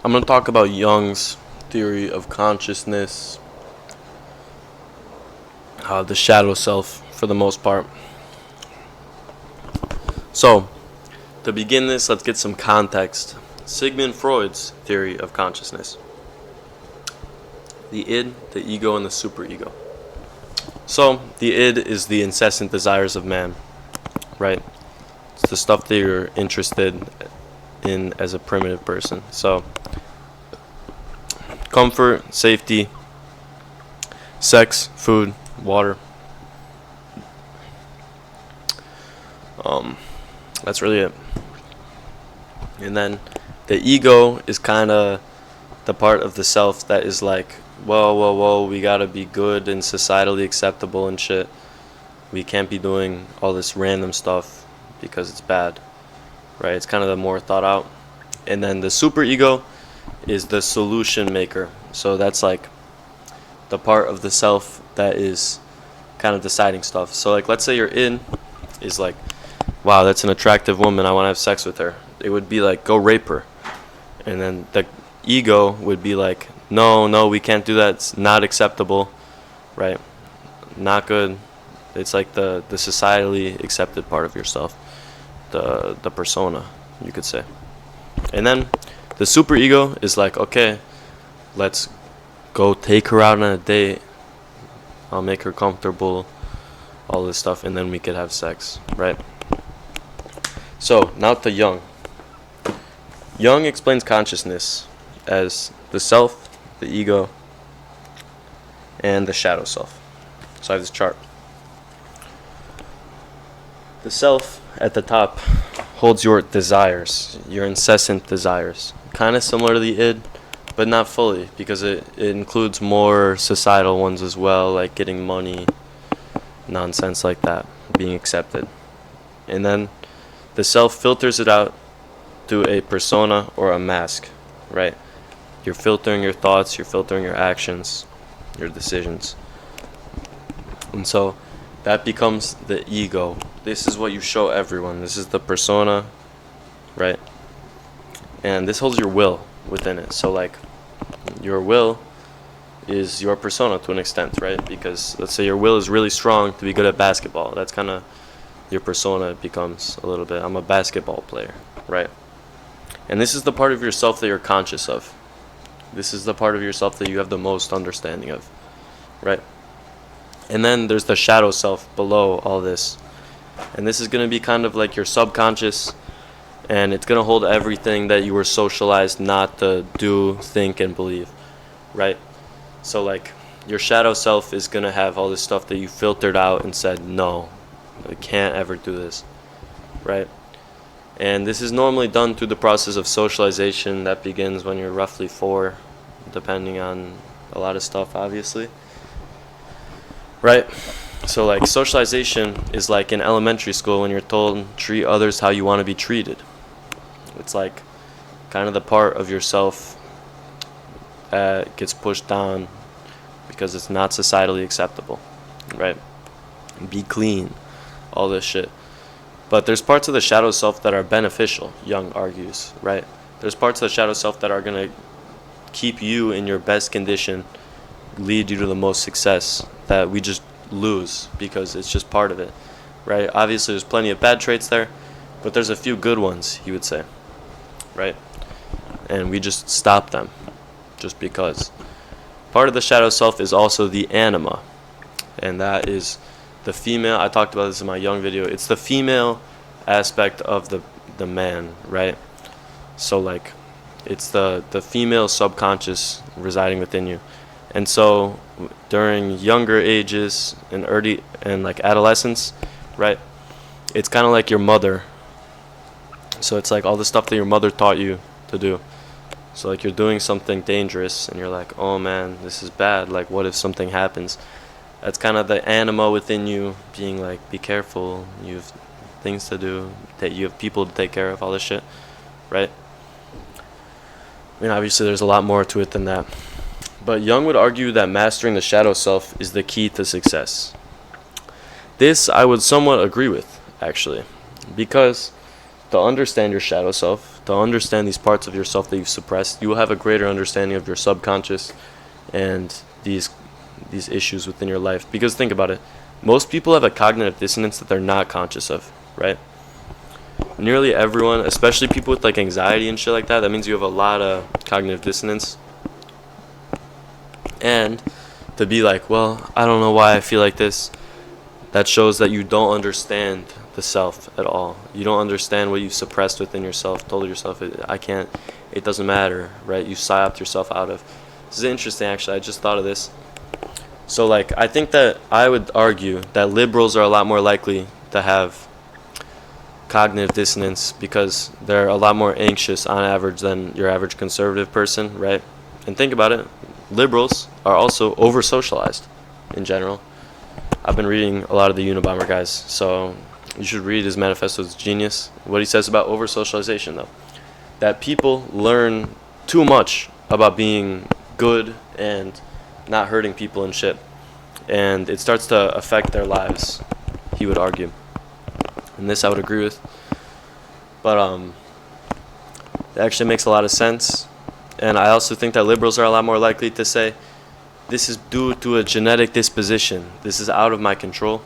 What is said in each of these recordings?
I'm going to talk about Jung's theory of consciousness, the shadow self, for the most part. So, to begin this, let's get some context. Sigmund Freud's theory of consciousness: the id, the ego, and the superego. So, the id is the incessant desires of man, right? It's the stuff that you're interested in as a primitive person. So, comfort, safety, sex, food, water. That's really it. And then the ego is kind of the part of the self that is like, whoa, we gotta be good and societally acceptable and shit. We can't be doing all this random stuff because it's bad, right? It's kind of the more thought out. And then the superego is the solution maker. So that's like the part of the self that is kind of deciding stuff. So like, let's say your id is like, wow, that's an attractive woman, I want to have sex with her. It would be like, go rape her. And then the ego would be like, no, we can't do that, it's not acceptable, right? Not good. It's like the societally accepted part of yourself, the persona, you could say. And then the superego is like, okay, let's go take her out on a date, I'll make her comfortable, all this stuff, and then we could have sex, right? So, now to Jung. Jung explains consciousness as the self, the ego, and the shadow self. So I have this chart. The self at the top holds your desires, your incessant desires. Kind of similar to the id, but not fully, because it includes more societal ones as well, like getting money, nonsense like that, being accepted. And then the self filters it out through a persona or a mask, right? You're filtering your thoughts, you're filtering your actions, your decisions. And so that becomes the ego. This is what you show everyone. This is the persona, right? And this holds your will within it. So like, your will is your persona to an extent, right? Because let's say your will is really strong to be good at basketball. That's kind of your persona becomes a little bit. I'm a basketball player, right? And this is the part of yourself that you're conscious of. This is the part of yourself that you have the most understanding of, right? And then there's the shadow self below all this. And this is going to be kind of like your subconscious, and it's going to hold everything that you were socialized not to do, think, and believe, right? So like, your shadow self is going to have all this stuff that you filtered out and said, no, I can't ever do this, right? And this is normally done through the process of socialization that begins when you're roughly 4, depending on a lot of stuff, obviously, right? So like, socialization is like in elementary school when you're told treat others how you want to be treated. It's like kind of the part of yourself that gets pushed down because it's not societally acceptable, right? Be clean, all this shit. But there's parts of the shadow self that are beneficial, Jung argues, right? There's parts of the shadow self that are going to keep you in your best condition, lead you to the most success, that we just lose because it's just part of it, right? Obviously, there's plenty of bad traits there, but there's a few good ones, he would say, right? And we just stop them just because. Part of the shadow self is also the anima, and that is the female. I talked about this in my Jung video. It's the female aspect of the man, right? So like, it's the female subconscious residing within you. And so during younger ages and early and like adolescence, right, it's kind of like your mother. So it's like all the stuff that your mother taught you to do. So like, you're doing something dangerous and you're like, oh man, this is bad, like what if something happens? That's kind of the anima within you being like, be careful, you have things to do, that you have people to take care of, all this shit, right? I mean, obviously there's a lot more to it than that. But Jung would argue that mastering the shadow self is the key to success. This I would somewhat agree with, actually, because to understand your shadow self, to understand these parts of yourself that you've suppressed, you will have a greater understanding of your subconscious and these issues within your life. Because think about it, most people have a cognitive dissonance that they're not conscious of, right? Nearly everyone, especially people with like anxiety and shit like that means you have a lot of cognitive dissonance. And to be like, well, I don't know why I feel like this, that shows that you don't understand the self at all. You don't understand what you've suppressed within yourself, told yourself it doesn't matter, right? You psyoped yourself out of. This is interesting, actually. I just thought of this. So, like, I think that I would argue that liberals are a lot more likely to have cognitive dissonance because they're a lot more anxious on average than your average conservative person, right? And think about it, liberals are also over-socialized in general. I've been reading a lot of the Unabomber guys, so you should read his manifesto. It's genius. What he says about over-socialization, though, that people learn too much about being good and not hurting people and shit, and it starts to affect their lives, he would argue. And this I would agree with. But it actually makes a lot of sense. And I also think that liberals are a lot more likely to say, this is due to a genetic disposition. This is out of my control.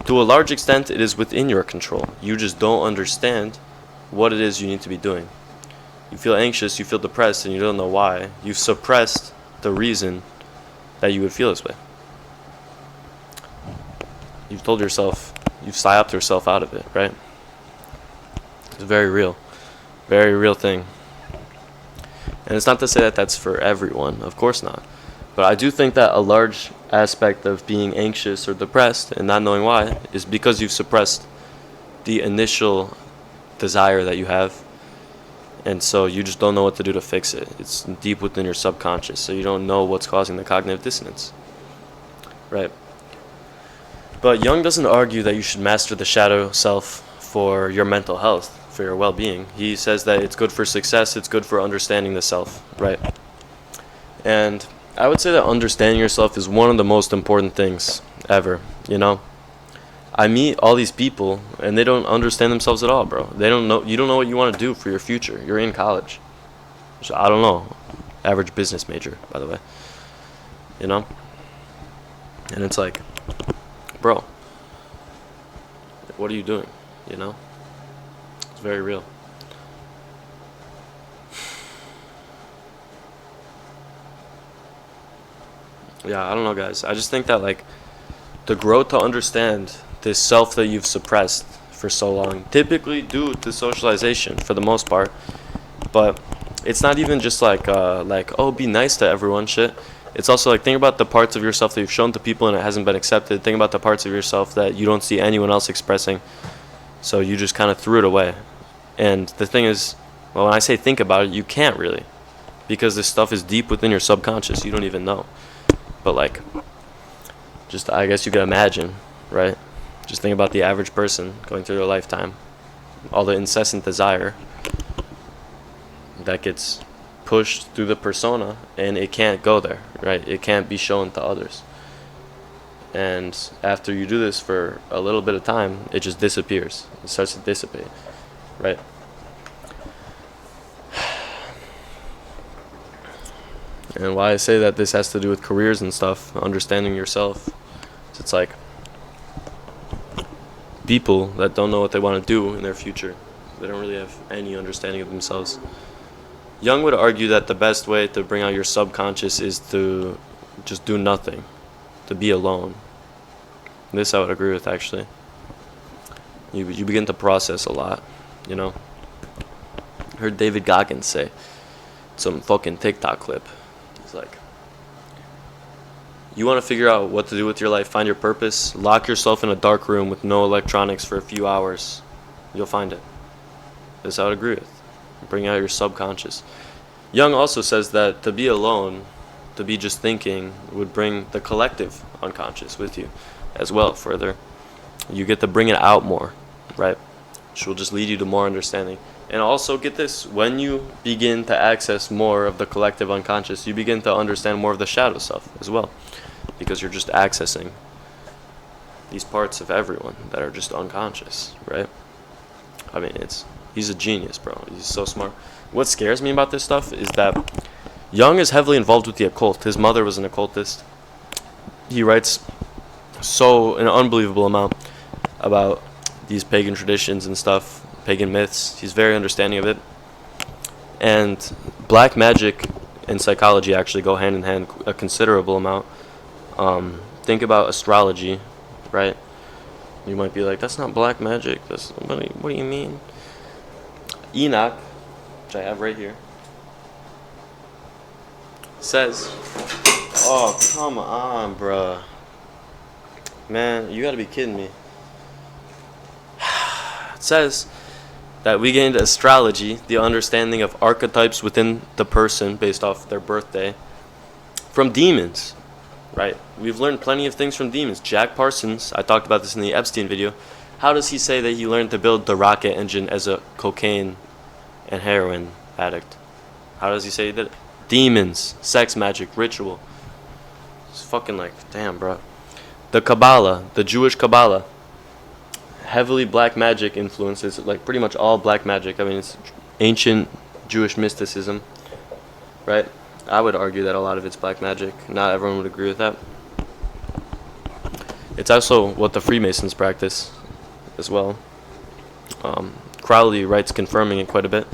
To a large extent, it is within your control. You just don't understand what it is you need to be doing. You feel anxious, you feel depressed, and you don't know why. You've suppressed the reason that you would feel this way. You've told yourself, you've psyoped yourself out of it, right? It's very real thing. And it's not to say that that's for everyone, of course not. But I do think that a large aspect of being anxious or depressed and not knowing why is because you've suppressed the initial desire that you have. And so you just don't know what to do to fix it. It's deep within your subconscious, so you don't know what's causing the cognitive dissonance. Right? But Jung doesn't argue that you should master the shadow self for your mental health, for your well-being. He says that it's good for success, it's good for understanding the self, right? And I would say that understanding yourself is one of the most important things ever, you know? I meet all these people and they don't understand themselves at all, bro. They don't know. You don't know what you want to do for your future. You're in college. So I don't know. Average business major, by the way. You know? And it's like, bro, what are you doing? You know? It's very real. Yeah, I don't know, guys. I just think that, like, to grow to understand this self that you've suppressed for so long, typically due to socialization for the most part, but it's not even just like oh, be nice to everyone shit. It's also like, think about the parts of yourself that you've shown to people and it hasn't been accepted. Think about the parts of yourself that you don't see anyone else expressing, so you just kind of threw it away. And the thing is, well, when I say think about it, you can't really, because this stuff is deep within your subconscious. You don't even know. But like, just, I guess you could imagine, right? Just think about the average person going through their lifetime, all the incessant desire that gets pushed through the persona, and it can't go there, right? It can't be shown to others. And after you do this for a little bit of time, it just disappears. It starts to dissipate, right? And why I say that this has to do with careers and stuff, understanding yourself, it's like people that don't know what they want to do in their future. They don't really have any understanding of themselves. Jung would argue that the best way to bring out your subconscious is to just do nothing, to be alone. This I would agree with, actually. You begin to process a lot, you know. I heard David Goggins say, some fucking TikTok clip. He's like, you want to figure out what to do with your life, find your purpose, lock yourself in a dark room with no electronics for a few hours. You'll find it. This I would agree with. Bring out your subconscious. Jung also says that to be alone, to be just thinking, would bring the collective unconscious with you as well further. You get to bring it out more, right? Which will just lead you to more understanding. And also, get this, when you begin to access more of the collective unconscious, you begin to understand more of the shadow self as well, because you're just accessing these parts of everyone that are just unconscious, right? I mean, it's He's a genius, bro. He's so smart. What scares me about this stuff is that Jung is heavily involved with the occult. His mother was an occultist. He writes an unbelievable amount about these pagan traditions and stuff, pagan myths. He's very understanding of it. And black magic and psychology actually go hand in hand a considerable amount. Think about astrology, right? You might be like, that's not black magic. What do you mean? Enoch, which I have right here, says, oh, come on, bruh. Man, you gotta be kidding me. It says that we gained astrology, the understanding of archetypes within the person based off their birthday, from demons, right? We've learned plenty of things from demons. Jack Parsons, I talked about this in the Epstein video. How does he say that he learned to build the rocket engine as a cocaine and heroin addict? How does he say that? Demons, sex magic, ritual. It's fucking like, damn, bro. The Kabbalah, the Jewish Kabbalah, heavily black magic influences, like pretty much all black magic. I mean, it's ancient Jewish mysticism, right? I would argue that a lot of it's black magic. Not everyone would agree with that. It's also what the Freemasons practice as well. Crowley writes confirming it quite a bit.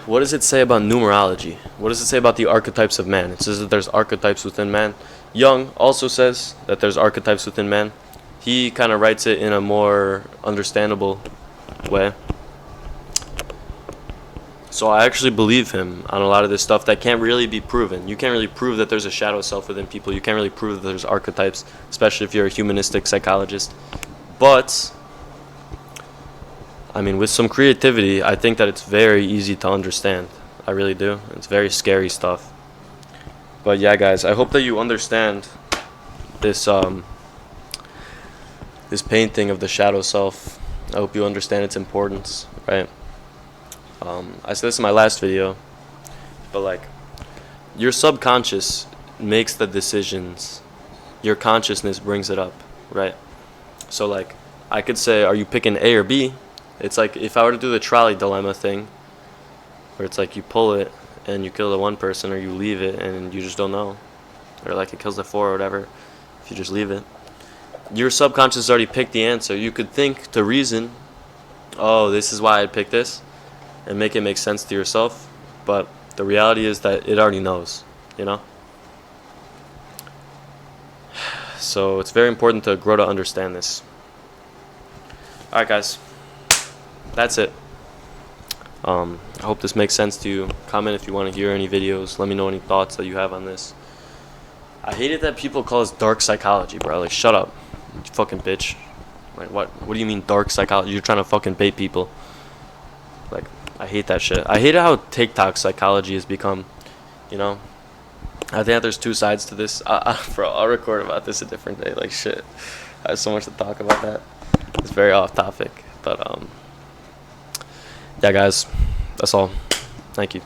What does it say about numerology? What does it say about the archetypes of man? It says that there's archetypes within man. Jung also says that there's archetypes within man. He kind of writes it in a more understandable way. So I actually believe him on a lot of this stuff that can't really be proven. You can't really prove that there's a shadow self within people. You can't really prove that there's archetypes, especially if you're a humanistic psychologist. But I mean, with some creativity, I think that it's very easy to understand. I really do. It's very scary stuff. But yeah, guys, I hope that you understand this this painting of the shadow self. I hope you understand its importance, right? I said this in my last video, but like, your subconscious makes the decisions. Your consciousness brings it up, right? So like, I could say, are you picking A or B? It's like if I were to do the trolley dilemma thing, where it's like you pull it and you kill the one person, or you leave it and you just don't know, or like it kills the four or whatever if you just leave it. Your subconscious already picked the answer. You could think to reason, oh, this is why I picked this, and make it make sense to yourself, but the reality is that it already knows, you know? So it's very important to grow to understand this. Alright, guys. That's it. I hope this makes sense to you. Comment if you want to hear any videos. Let me know any thoughts that you have on this. I hate it that people call this dark psychology, bro. Like, shut up, you fucking bitch. Like, what do you mean dark psychology? You're trying to fucking bait people. Like, I hate that shit. I hate how TikTok psychology has become, you know? I think that there's two sides to this. Bro, I'll record about this a different day. Like, shit. I have so much to talk about that. It's very off topic. But, yeah, guys. That's all. Thank you.